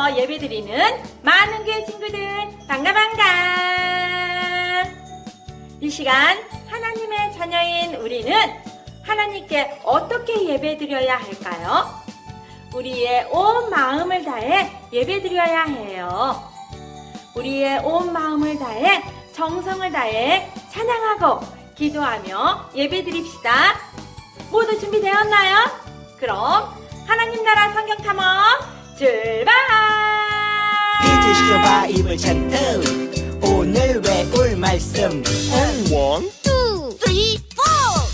교회에서 예배드리는 많은 교회 친구들 반가. 이 시간 하나님의 자녀인 우리는 하나님께 어떻게 예배드려야 할까요? 우리의 온 마음을 다해 예배드려야 해요. 우리의 온 마음을 다해 정성을 다해 찬양하고 기도하며 예배드립시다. 모두 준비되었나요? 그럼 하나님 나라 성경 탐험 출발! 잊으시오 바이블 찬트 오늘 외울 말씀 원,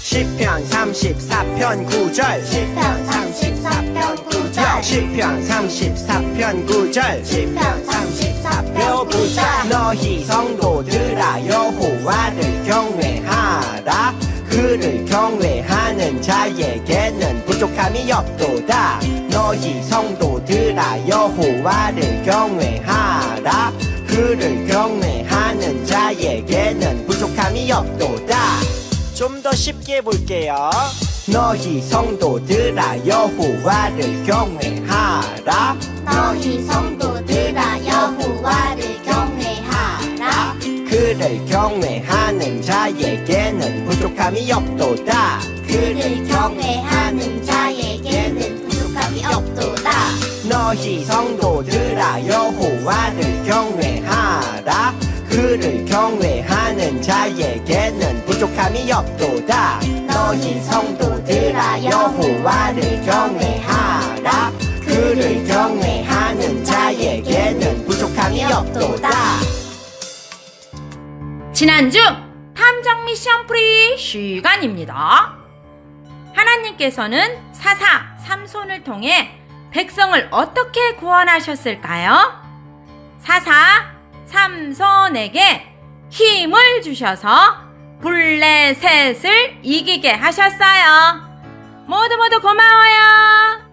시편 34편 9절 시편 34편 9절 시편 34편 9절 시편 34편 9절 너희 성도들아 여호와를 경외하라 그를 경외하는 자에게는 부족함이 없도다 너희 성도들아 여호와를 경외하라 그를 경외하는 자에게는 부족함이 없도다 좀 더 쉽게 볼게요 너희 성도들아 여호와를 경외하라 너희 성도들아 여호와를 경외하라 그를 경외하는 자에게는 부족함이 없도다 그를 경외하는 자에게는 부족함이 없도다 너희 성도들아 여호와를 경외하라 그를 경외하는 자에게는 부족함이 없도다 너희 성도들아 여호와를 경외하라 그를 경외하는 자에게는 부족함이 없도다 지난주 탐정 미션 프리 시간입니다. 하나님께서는 사사 삼손을 통해 백성을 어떻게 구원하셨을까요? 사사 삼손에게 힘을 주셔서 블레셋을 이기게 하셨어요. 모두 고마워요.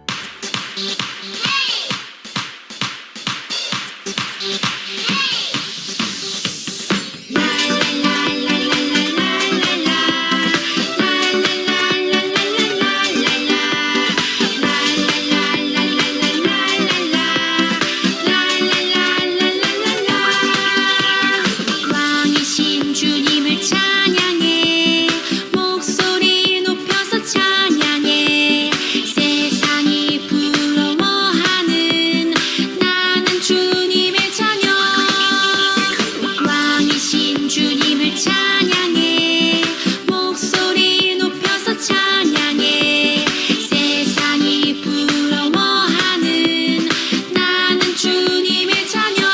왕이신 주님을 찬양해 목소리 높여서 찬양해 세상이 부러워하는 나는 주님의 자녀 왕이신 주님을 찬양해 목소리 높여서 찬양해 세상이 부러워하는 나는 주님의 자녀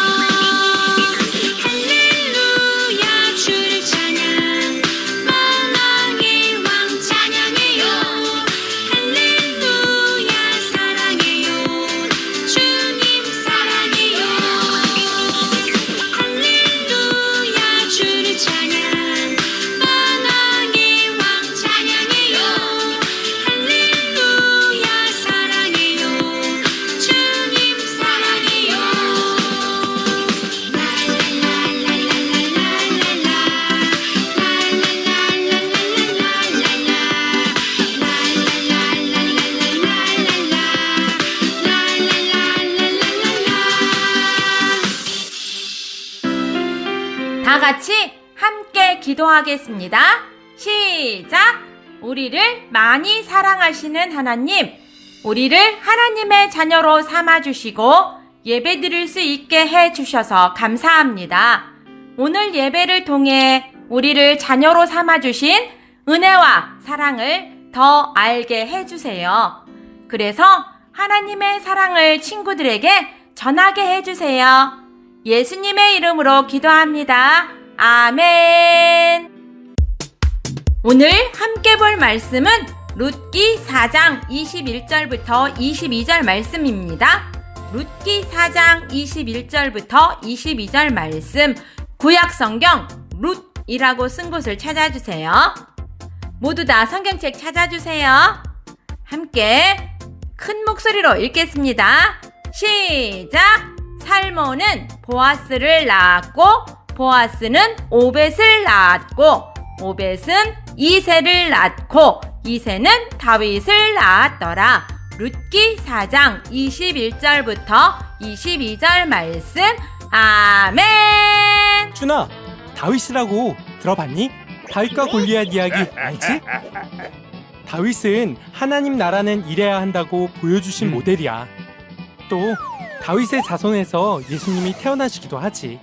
할렐루야 주를 찬양 만왕의 왕 찬양해요 할렐루야 사랑해요 주님 사랑해요 할렐루야 주를 찬양 만왕의 왕 찬양해요 할렐루야 사랑해요 주님 사랑해요 다 같이 함께 기도하겠습니다. 시작! 우리를 많이 사랑하시는 하나님, 우리를 하나님의 자녀로 삼아주시고 예배드릴 수 있게 해주셔서 감사합니다. 오늘 예배를 통해 우리를 자녀로 삼아주신 은혜와 사랑을 더 알게 해주세요. 그래서 하나님의 사랑을 친구들에게 전하게 해주세요. 예수님의 이름으로 기도합니다. 아멘. 오늘 함께 볼 말씀은 룻기 4장 21절부터 22절 말씀입니다. 룻기 4장 21절부터 22절 말씀, 구약성경 룻이라고 쓴 곳을 찾아주세요. 모두 다 성경책 찾아주세요. 함께 큰 목소리로 읽겠습니다. 시작! 살모는 보아스를 낳았고 보아스는 오벳을 낳았고 오벳은 이새를 낳고 이새는 다윗을 낳았더라. 룻기 4장 21절부터 22절 말씀. 아멘. 준아, 다윗이라고 들어봤니? 다윗과 골리앗 이야기 알지? 다윗은 하나님 나라는 이래야 한다고 보여주신 모델이야. 또 다윗의 자손에서 예수님이 태어나시기도 하지.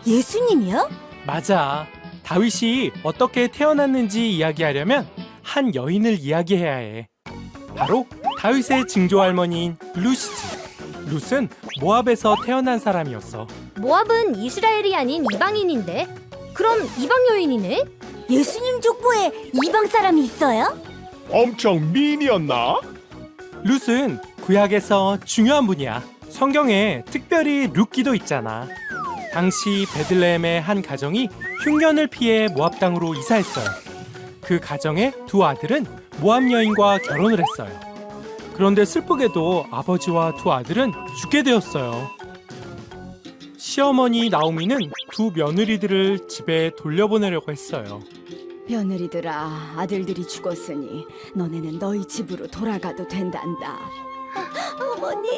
예수님이요? 맞아. 다윗이 어떻게 태어났는지 이야기하려면 한 여인을 이야기해야 해. 바로 다윗의 증조 할머니인 룻이지. 룻은 모압에서 태어난 사람이었어. 모압은 이스라엘이 아닌 이방인인데 그럼 이방 여인이네? 예수님 족보에 이방 사람이 있어요? 엄청 미인이었나? 룻은 구약에서 중요한 분이야. 성경에 특별히 룻기도 있잖아. 당시 베들레헴의 한 가정이 흉년을 피해 모압 땅으로 이사했어요. 그 가정의 두 아들은 모압 여인과 결혼을 했어요. 그런데 슬프게도 아버지와 두 아들은 죽게 되었어요. 시어머니 나오미는 두 며느리들을 집에 돌려보내려고 했어요. 며느리들아, 아들들이 죽었으니 너네는 너희 집으로 돌아가도 된단다. 어머니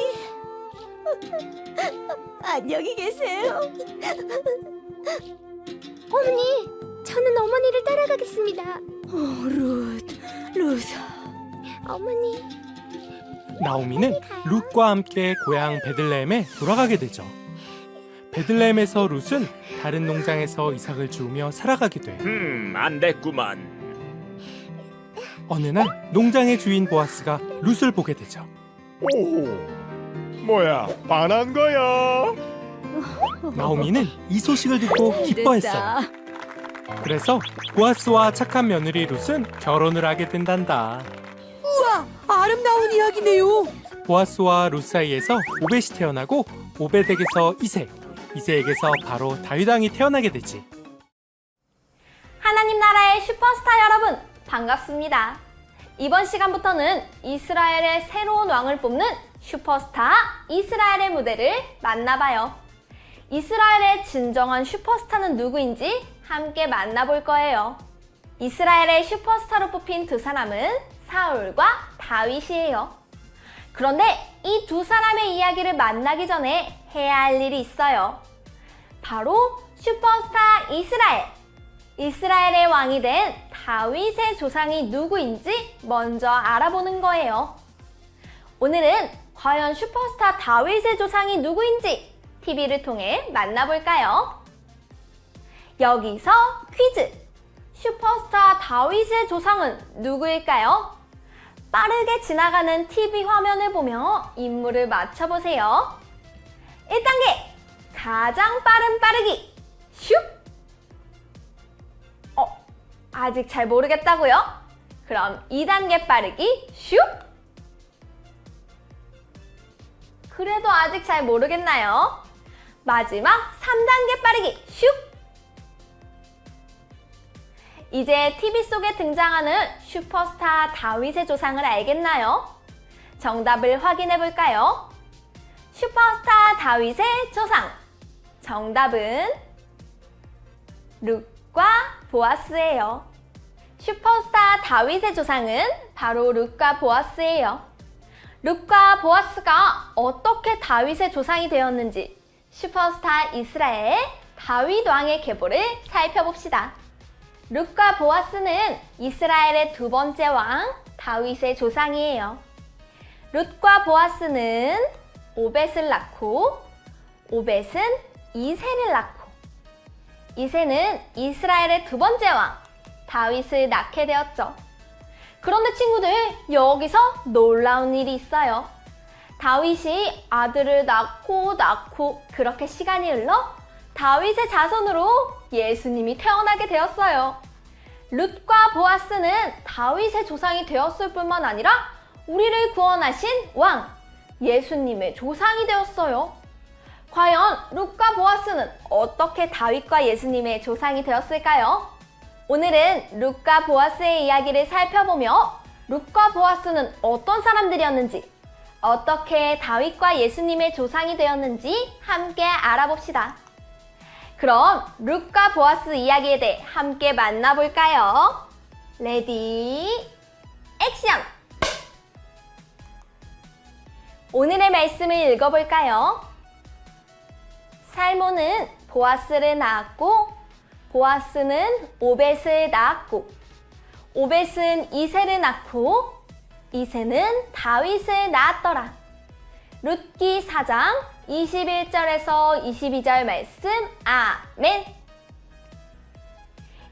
안녕히 계세요. 어머니, 저는 어머니를 따라가겠습니다. 룻. 어머니. 나오미는 룻과 함께 고향 베들레헴에 돌아가게 되죠. 베들레헴에서 룻은 다른 농장에서 이삭을 주우며 살아가게 돼. 안 됐구만. 어느 날 농장의 주인 보아스가 룻을 보게 되죠. 오호. 뭐야, 반한 거야? 나오미는 이 소식을 듣고 기뻐했어요. 그래서 보아스와 착한 며느리 룻은 결혼을 하게 된단다. 아름다운 이야기네요. 보아스와 룻 사이에서 오벳이 태어나고 오벳에게서 이새, 이새에게서 바로 다윗 왕이 태어나게 되지. 하나님 나라의 슈퍼스타 여러분, 반갑습니다. 이번 시간부터는 이스라엘의 새로운 왕을 뽑는 슈퍼스타 이스라엘의 무대를 만나봐요. 이스라엘의 진정한 슈퍼스타는 누구인지 함께 만나볼 거예요. 이스라엘의 슈퍼스타로 뽑힌 두 사람은 사울과 다윗이에요. 그런데 이 두 사람의 이야기를 만나기 전에 해야 할 일이 있어요. 바로 슈퍼스타 이스라엘! 이스라엘의 왕이 된 다윗의 조상이 누구인지 먼저 알아보는 거예요. 오늘은 과연 슈퍼스타 다윗의 조상이 누구인지 TV를 통해 만나볼까요? 여기서 퀴즈! 슈퍼스타 다윗의 조상은 누구일까요? 빠르게 지나가는 TV 화면을 보며 인물을 맞춰보세요. 1단계! 가장 빠른 빠르기! 슉! 아직 잘 모르겠다고요? 그럼 2단계 빠르기 슉! 그래도 아직 잘 모르겠나요? 마지막 3단계 빠르기 슉! 이제 TV 속에 등장하는 슈퍼스타 다윗의 조상을 알겠나요? 정답을 확인해 볼까요? 슈퍼스타 다윗의 조상! 정답은 룻과 보아스예요. 슈퍼스타 다윗의 조상은 바로 룻과 보아스예요. 룻과 보아스가 어떻게 다윗의 조상이 되었는지 슈퍼스타 이스라엘 다윗 왕의 계보를 살펴봅시다. 룻과 보아스는 이스라엘의 두 번째 왕 다윗의 조상이에요. 룻과 보아스는 오벳을 낳고 오벳은 이새를 낳고 이새는 이스라엘의 두 번째 왕 다윗을 낳게 되었죠. 그런데 친구들, 여기서 놀라운 일이 있어요. 다윗이 아들을 낳고 그렇게 시간이 흘러 다윗의 자손으로 예수님이 태어나게 되었어요. 룻과 보아스는 다윗의 조상이 되었을 뿐만 아니라 우리를 구원하신 왕, 예수님의 조상이 되었어요. 과연 룻과 보아스는 어떻게 다윗과 예수님의 조상이 되었을까요? 오늘은 룻과 보아스의 이야기를 살펴보며 룻과 보아스는 어떤 사람들이었는지, 어떻게 다윗과 예수님의 조상이 되었는지 함께 알아봅시다. 그럼 룻과 보아스 이야기에 대해 함께 만나볼까요? 레디, 액션! 오늘의 말씀을 읽어볼까요? 살몬은 보아스를 낳았고 보아스는 오벳을 낳았고 오벳은 이새를 낳고 이새는 다윗을 낳았더라. 룻기 4장 21절에서 22절 말씀. 아멘.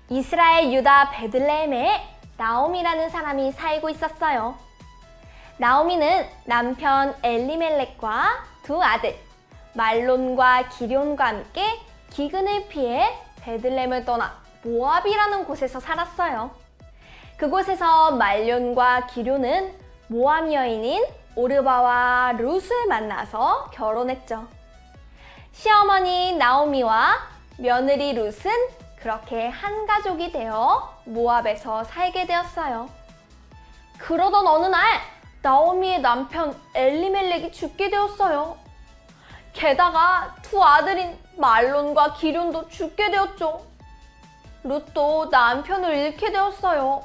이스라엘 유다 베들레헴에 나오미라는 사람이 살고 있었어요. 나오미는 남편 엘리멜렉과 두 아들 말론과 기럨과 함께 기근을 피해 베들레헴을 떠나 모압이라는 곳에서 살았어요. 그곳에서 말론과 기럨은 모압 여인인 오르바와 룻을 만나서 결혼했죠. 시어머니 나오미와 며느리 룻은 그렇게 한 가족이 되어 모압에서 살게 되었어요. 그러던 어느 날 나오미의 남편 엘리멜렉이 죽게 되었어요. 게다가 두 아들인 말론과 기럨도 죽게 되었죠. 룻도 남편을 잃게 되었어요.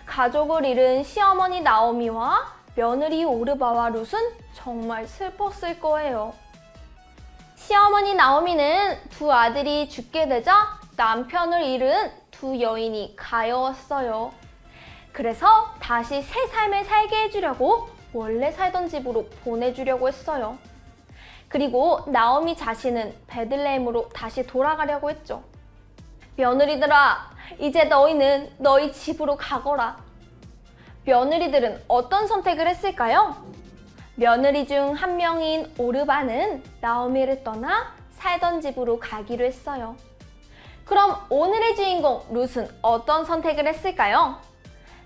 가족을 잃은 시어머니 나오미와 며느리 오르바와 룻은 정말 슬펐을 거예요. 시어머니 나오미는 두 아들이 죽게 되자 남편을 잃은 두 여인이 가여웠어요. 그래서 다시 새 삶을 살게 해주려고 원래 살던 집으로 보내주려고 했어요. 그리고 나오미 자신은 베들레헴으로 다시 돌아가려고 했죠. 며느리들아, 이제 너희는 너희 집으로 가거라. 며느리들은 어떤 선택을 했을까요? 며느리 중 한 명인 오르바는 나오미를 떠나 살던 집으로 가기로 했어요. 그럼 오늘의 주인공 룻은 어떤 선택을 했을까요?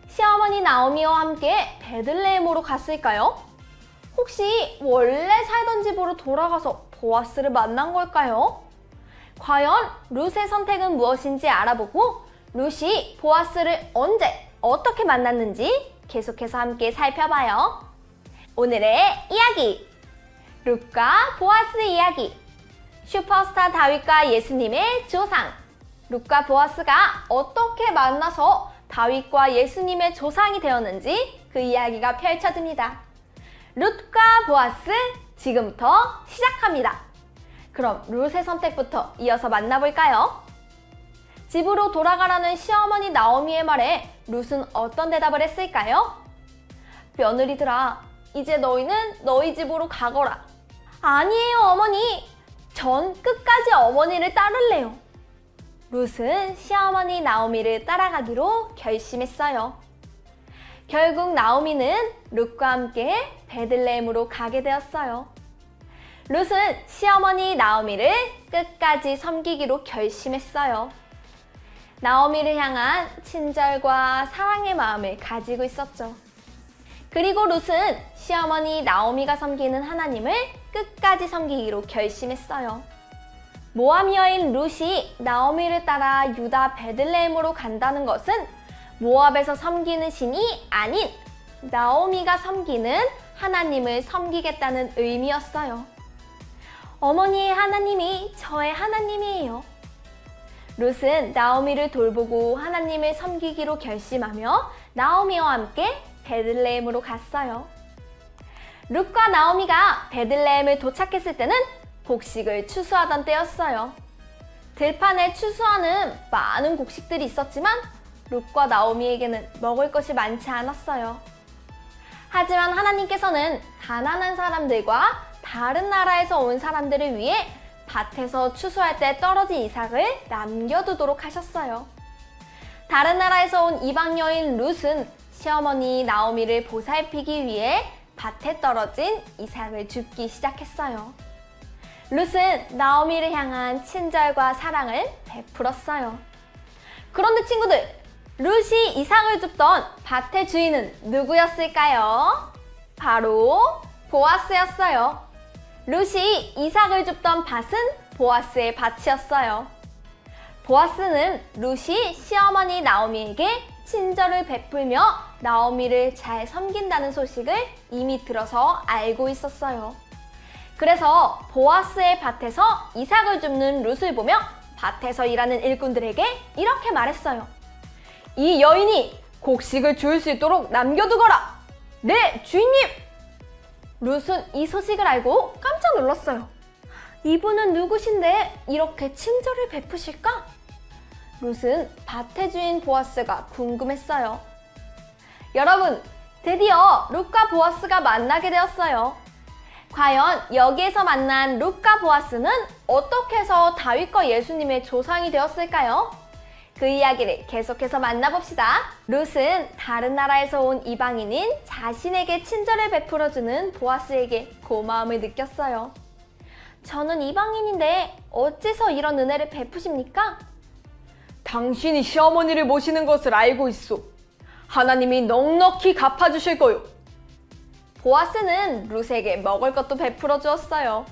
시어머니 나오미와 함께 베들레헴으로 갔을까요? 혹시 원래 살던 집으로 돌아가서 보아스를 만난 걸까요? 과연 룻의 선택은 무엇인지 알아보고 룻이 보아스를 언제 어떻게 만났는지 계속해서 함께 살펴봐요. 오늘의 이야기! 룻과 보아스 이야기. 슈퍼스타 다윗과 예수님의 조상. 룻과 보아스가 어떻게 만나서 다윗과 예수님의 조상이 되었는지 그 이야기가 펼쳐집니다. 룻과 보아스, 지금부터 시작합니다. 그럼 룻의 선택부터 이어서 만나볼까요? 집으로 돌아가라는 시어머니 나오미의 말에 룻은 어떤 대답을 했을까요? 며느리들아, 이제 너희는 너희 집으로 가거라. 아니에요, 어머니. 전 끝까지 어머니를 따를래요. 룻은 시어머니 나오미를 따라가기로 결심했어요. 결국 나오미는 룻과 함께 베들레헴으로 가게 되었어요. 룻은 시어머니 나오미를 끝까지 섬기기로 결심했어요. 나오미를 향한 친절과 사랑의 마음을 가지고 있었죠. 그리고 룻은 시어머니 나오미가 섬기는 하나님을 끝까지 섬기기로 결심했어요. 모압 여인 룻이 나오미를 따라 유다 베들레헴으로 간다는 것은 모압에서 섬기는 신이 아닌 나오미가 섬기는 하나님을 섬기겠다는 의미였어요. 어머니의 하나님이 저의 하나님이에요. 룻은 나오미를 돌보고 하나님을 섬기기로 결심하며 나오미와 함께 베들레헴으로 갔어요. 룻과 나오미가 베들레헴을 도착했을 때는 곡식을 추수하던 때였어요. 들판에 추수하는 많은 곡식들이 있었지만 룻과 나오미에게는 먹을 것이 많지 않았어요. 하지만 하나님께서는 가난한 사람들과 다른 나라에서 온 사람들을 위해 밭에서 추수할 때 떨어진 이삭을 남겨두도록 하셨어요. 다른 나라에서 온 이방 여인 룻은 시어머니 나오미를 보살피기 위해 밭에 떨어진 이삭을 줍기 시작했어요. 룻은 나오미를 향한 친절과 사랑을 베풀었어요. 그런데 친구들, 룻이 이삭을 줍던 밭의 주인은 누구였을까요? 바로 보아스였어요. 룻이 이삭을 줍던 밭은 보아스의 밭이었어요. 보아스는 룻이 시어머니 나오미에게 친절을 베풀며 나오미를 잘 섬긴다는 소식을 이미 들어서 알고 있었어요. 그래서 보아스의 밭에서 이삭을 줍는 룻을 보며 밭에서 일하는 일꾼들에게 이렇게 말했어요. 이 여인이 곡식을 주울 수 있도록 남겨두거라. 네, 주인님! 룻은 이 소식을 알고 깜짝 놀랐어요. 이분은 누구신데 이렇게 친절을 베푸실까? 룻은 밭의 주인 보아스가 궁금했어요. 여러분, 드디어 룻과 보아스가 만나게 되었어요. 과연 여기에서 만난 룻과 보아스는 어떻게 해서 다윗과 예수님의 조상이 되었을까요? 그 이야기를 계속해서 만나봅시다. 룻은 다른 나라에서 온 이방인인 자신에게 친절을 베풀어주는 보아스에게 고마움을 느꼈어요. 저는 이방인인데 어째서 이런 은혜를 베푸십니까? 당신이 시어머니를 모시는 것을 알고 있어. 하나님이 넉넉히 갚아주실 거요. 보아스는 룻에게 먹을 것도 베풀어 주었어요.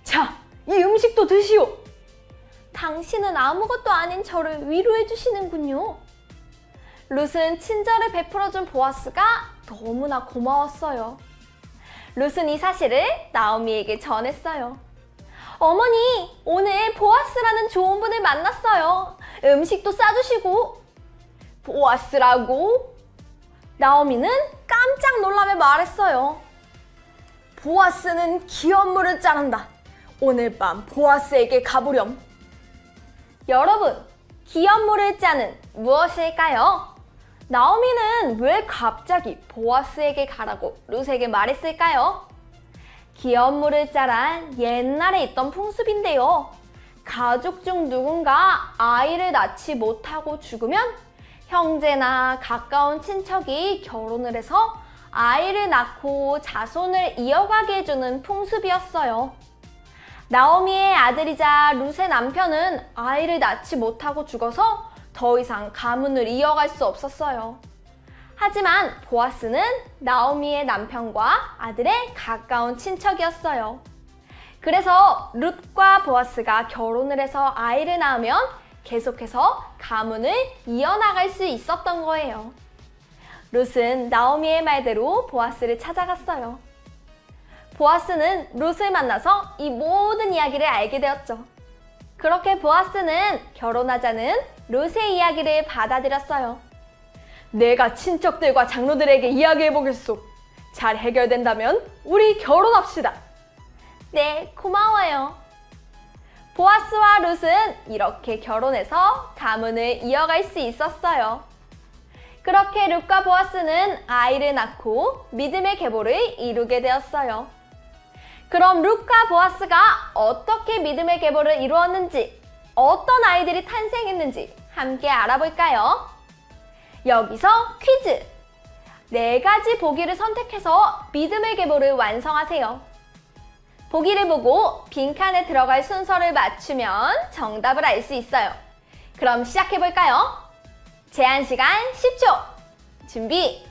자, 이 음식도 드시오. 당신은 아무것도 아닌 저를 위로해 주시는군요. 룻은 친절을 베풀어준 보아스가 너무나 고마웠어요. 룻은 이 사실을 나오미에게 전했어요. 어머니, 오늘 보아스라는 좋은 분을 만났어요. 음식도 싸주시고. 보아스라고? 나오미는 깜짝 놀라며 말했어요. 보아스는 기업물을 자른다. 오늘 밤 보아스에게 가보렴. 여러분, 기업물을 짜는 무엇일까요? 나오미는 왜 갑자기 보아스에게 가라고 룻에게 말했을까요? 기업물을 짜란 옛날에 있던 풍습인데요. 가족 중 누군가 아이를 낳지 못하고 죽으면 형제나 가까운 친척이 결혼을 해서 아이를 낳고 자손을 이어가게 해주는 풍습이었어요. 나오미의 아들이자 룻의 남편은 아이를 낳지 못하고 죽어서 더 이상 가문을 이어갈 수 없었어요. 하지만 보아스는 나오미의 남편과 아들의 가까운 친척이었어요. 그래서 룻과 보아스가 결혼을 해서 아이를 낳으면 계속해서 가문을 이어나갈 수 있었던 거예요. 룻은 나오미의 말대로 보아스를 찾아갔어요. 보아스는 룻을 만나서 이 모든 이야기를 알게 되었죠. 그렇게 보아스는 결혼하자는 룻의 이야기를 받아들였어요. 내가 친척들과 장로들에게 이야기해보겠소. 잘 해결된다면 우리 결혼합시다. 네, 고마워요. 보아스와 룻은 이렇게 결혼해서 가문을 이어갈 수 있었어요. 그렇게 룻과 보아스는 아이를 낳고 믿음의 계보를 이루게 되었어요. 그럼 룻과 보아스가 어떻게 믿음의 계보를 이루었는지, 어떤 아이들이 탄생했는지 함께 알아볼까요? 여기서 퀴즈! 4가지 보기를 선택해서 믿음의 계보를 완성하세요. 보기를 보고 빈칸에 들어갈 순서를 맞추면 정답을 알 수 있어요. 그럼 시작해볼까요? 제한 시간 10초! 준비,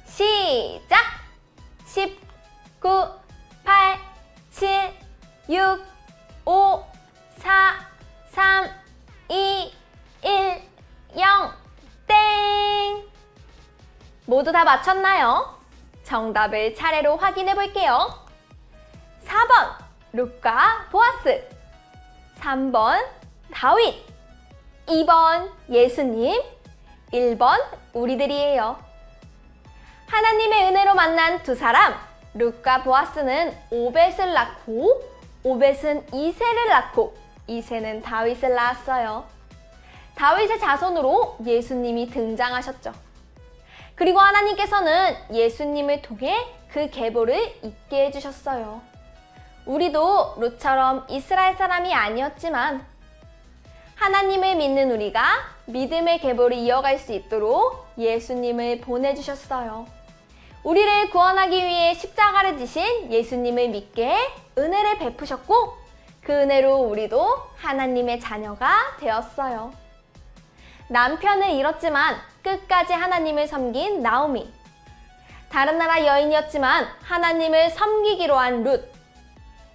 시작! 10, 9, 8, 7, 6, 5, 4, 3, 2, 1, 0, 땡! 모두 다 맞췄나요? 정답을 차례로 확인해 볼게요. 4번 룻과 보아스, 3번 다윗, 2번 예수님, 1번 우리들이에요. 하나님의 은혜로 만난 두 사람, 룻과 보아스는 오벳을 낳고 오벳은 이새를 낳고 이새는 다윗을 낳았어요. 다윗의 자손으로 예수님이 등장하셨죠. 그리고 하나님께서는 예수님을 통해 그 계보를 잇게 해주셨어요. 우리도 룻처럼 이스라엘 사람이 아니었지만 하나님을 믿는 우리가 믿음의 계보를 이어갈 수 있도록 예수님을 보내주셨어요. 우리를 구원하기 위해 십자가를 지신 예수님을 믿게 은혜를 베푸셨고 그 은혜로 우리도 하나님의 자녀가 되었어요. 남편을 잃었지만 끝까지 하나님을 섬긴 나오미, 다른 나라 여인이었지만 하나님을 섬기기로 한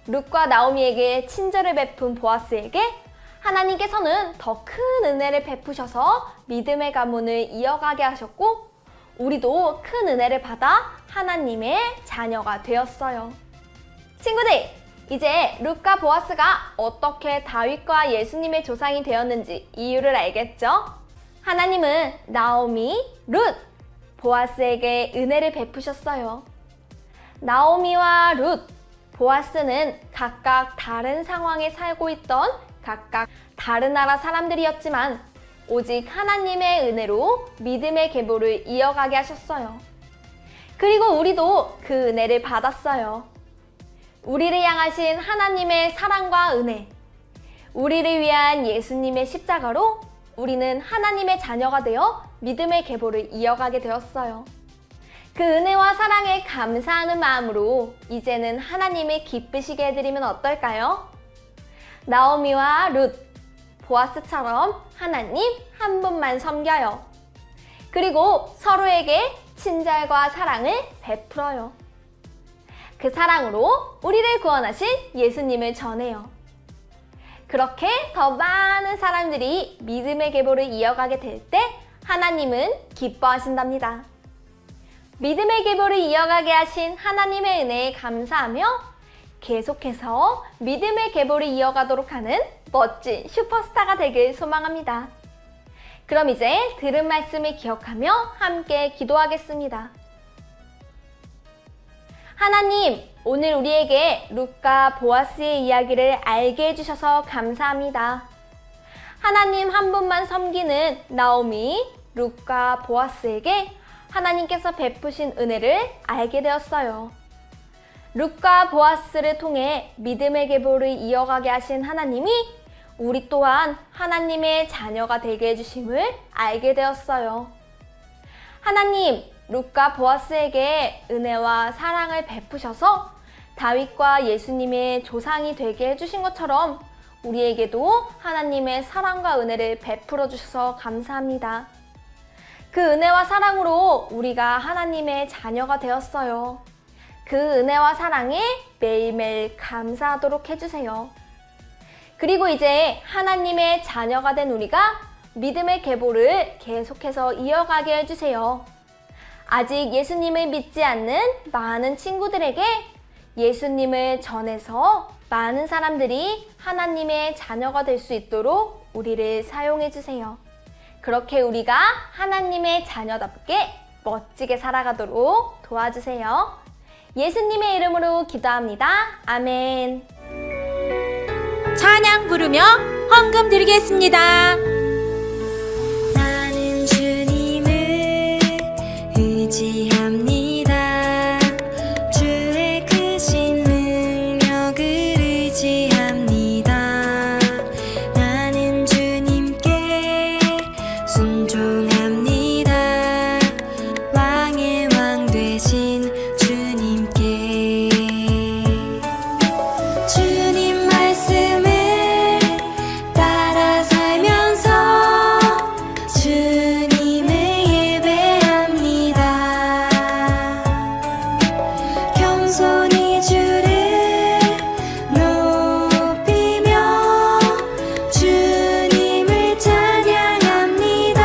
룻과 나오미에게 친절을 베푼 보아스에게 하나님께서는 더 큰 은혜를 베푸셔서 믿음의 가문을 이어가게 하셨고 우리도 큰 은혜를 받아 하나님의 자녀가 되었어요. 친구들, 이제 룻과 보아스가 어떻게 다윗과 예수님의 조상이 되었는지 이유를 알겠죠? 하나님은 나오미, 룻, 보아스에게 은혜를 베푸셨어요. 나오미와 룻, 보아스는 각각 다른 상황에 살고 있던 각각 다른 나라 사람들이었지만 오직 하나님의 은혜로 믿음의 계보를 이어가게 하셨어요. 그리고 우리도 그 은혜를 받았어요. 우리를 향하신 하나님의 사랑과 은혜, 우리를 위한 예수님의 십자가로 우리는 하나님의 자녀가 되어 믿음의 계보를 이어가게 되었어요. 그 은혜와 사랑에 감사하는 마음으로 이제는 하나님을 기쁘시게 해드리면 어떨까요? 나오미와 룻, 보아스처럼 하나님 한 분만 섬겨요. 그리고 서로에게 친절과 사랑을 베풀어요. 그 사랑으로 우리를 구원하신 예수님을 전해요. 그렇게 더 많은 사람들이 믿음의 계보를 이어가게 될 때 하나님은 기뻐하신답니다. 믿음의 계보를 이어가게 하신 하나님의 은혜에 감사하며 계속해서 믿음의 계보를 이어가도록 하는 멋진 슈퍼스타가 되길 소망합니다. 그럼 이제 들은 말씀을 기억하며 함께 기도하겠습니다. 하나님, 오늘 우리에게 룻과 보아스의 이야기를 알게 해주셔서 감사합니다. 하나님 한 분만 섬기는 나오미, 룻과 보아스에게 하나님께서 베푸신 은혜를 알게 되었어요. 룻과 보아스를 통해 믿음의 계보를 이어가게 하신 하나님이 우리 또한 하나님의 자녀가 되게 해주심을 알게 되었어요. 하나님, 룻과 보아스에게 은혜와 사랑을 베푸셔서 다윗과 예수님의 조상이 되게 해주신 것처럼 우리에게도 하나님의 사랑과 은혜를 베풀어 주셔서 감사합니다. 그 은혜와 사랑으로 우리가 하나님의 자녀가 되었어요. 그 은혜와 사랑에 매일매일 감사하도록 해주세요. 그리고 이제 하나님의 자녀가 된 우리가 믿음의 계보를 계속해서 이어가게 해주세요. 아직 예수님을 믿지 않는 많은 친구들에게 예수님을 전해서 많은 사람들이 하나님의 자녀가 될 수 있도록 우리를 사용해 주세요. 그렇게 우리가 하나님의 자녀답게 멋지게 살아가도록 도와주세요. 예수님의 이름으로 기도합니다. 아멘. 찬양 부르며 헌금 드리겠습니다. 나는 주님을 의지합니다. 주의 크신 능력을 의지합니다. 나는 주님께 순종합니다. 왕의 왕 되신 주님께 주님 말씀을 따라 살면서 주님을 예배합니다. 겸손히 주를 높이며 주님을 찬양합니다.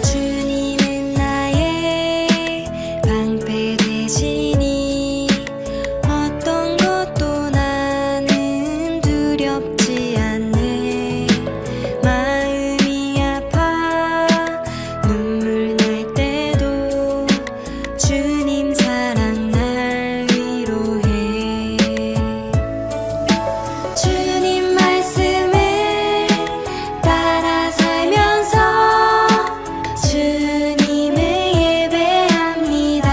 주님은 나의 방패 되시니 어떤 것도 나는 두렵지 않네. 마음이 아파 눈물 날 때도 주님 사랑 날 위로해. 주님 말씀을 따라 살면서 주님을 예배합니다.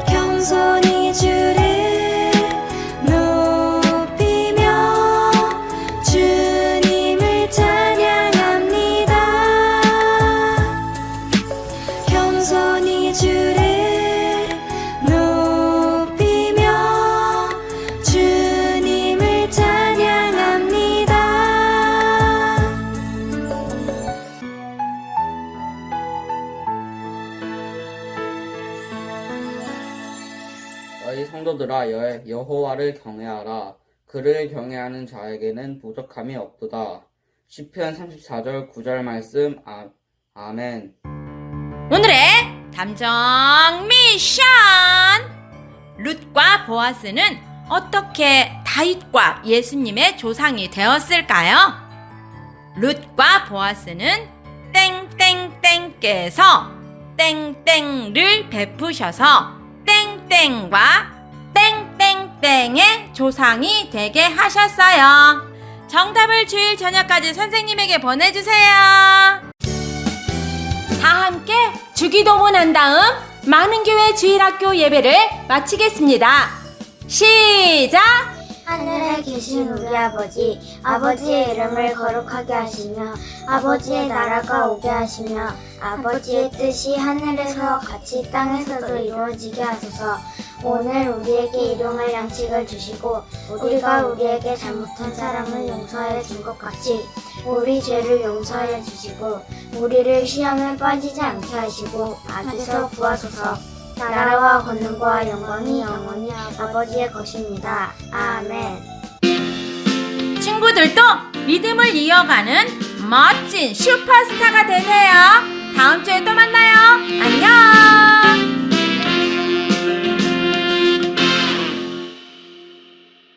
겸손히 주를 높이며 주님을 찬양합니다. 겸손히 주를 높이며 주님을 찬양합니다. 너희 성도들아 여호와를 경외하라. 그를 경외하는 자에게는 부족함이 없도다. 시편 34절 9절 말씀. 아멘. 오늘의 탐정 미션! 룻과 보아스는 어떻게 다윗과 예수님의 조상이 되었을까요? 룻과 보아스는 땡땡땡께서 땡땡땡을 베푸셔서 땡땡과 땡땡땡의 조상이 되게 하셨어요. 정답을 주일 저녁까지 선생님에게 보내주세요. 다 함께 주기도문 한 다음 많은 교회 주일학교 예배를 마치겠습니다. 시작! 하늘에 계신 우리 아버지, 아버지의 이름을 거룩하게 하시며 아버지의 나라가 오게 하시며 아버지의 뜻이 하늘에서 같이 땅에서도 이루어지게 하소서. 오늘 우리에게 일용할 양식을 주시고 우리가 우리에게 잘못한 사람을 용서해 준 것 같이 우리 죄를 용서해 주시고 우리를 시험에 빠지지 않게 하시고 악에서 구하소서. 나라와 권능과 영광이 영원히 아버지의 것입니다. 아멘. 친구들도 믿음을 이어가는 멋진 슈퍼스타가 되세요. 다음 주에 또 만나요. 안녕!